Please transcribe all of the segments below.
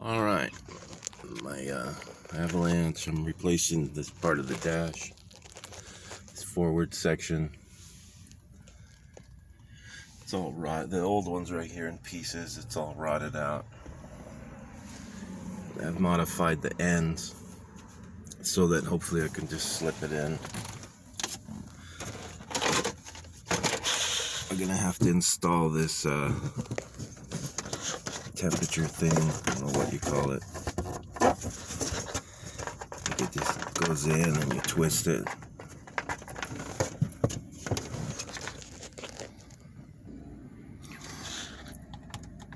All right, my Avalanche, I'm replacing this part of the dash, this forward section. It's all rot. The old one's right here in pieces. It's all rotted out. I've modified the ends so that hopefully I can just slip it in. I'm gonna have to install this temperature thing. I don't know what you call it. It just goes in and you twist it.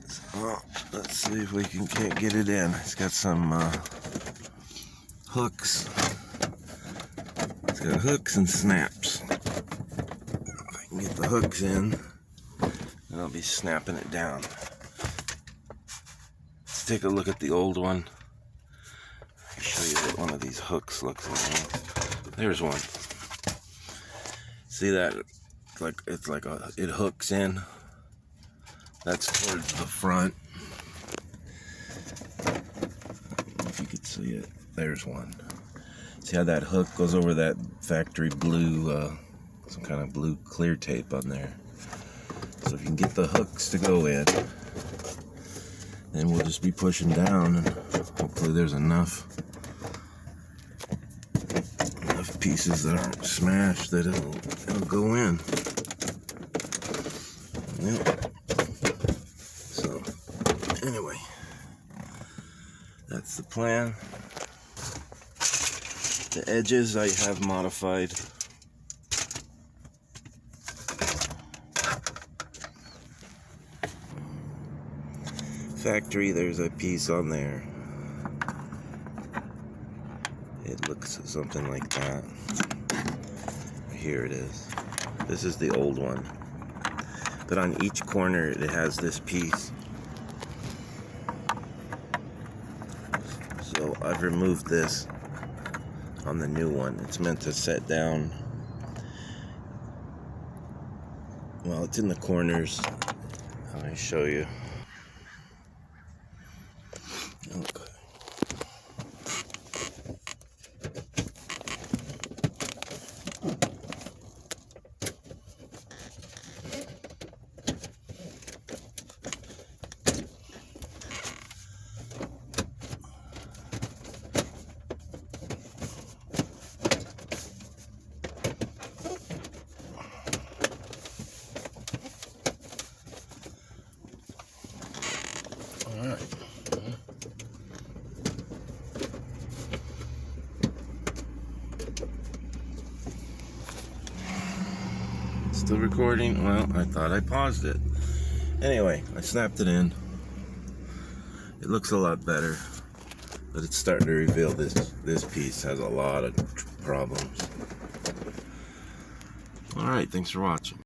So let's see if we can't get it in. It's got some hooks. It's got hooks and snaps. If I can get the hooks in, then I'll be snapping it down. Let's take a look at the old one. I'll show you what one of these hooks looks like. There's one. See that? It hooks in. That's towards the front. I don't know if you could see it. There's one. See how that hook goes over that factory blue, some kind of blue clear tape on there. So if you can get the hooks to go in, then we'll just be pushing down, and hopefully there's enough pieces that aren't smashed that it'll go in. Yep. So anyway, that's the plan. The edges I have modified. Factory, there's a piece on there. It looks something like that. Here it is. This is the old one. But on each corner it has this piece. So I've removed this on the new one. It's meant to set down. Well, it's in the corners. Let me show you. Okay. All right. Still recording? Well, I thought I paused it. Anyway, I snapped it in. It looks a lot better, but it's starting to reveal this piece has a lot of problems. All right, thanks for watching.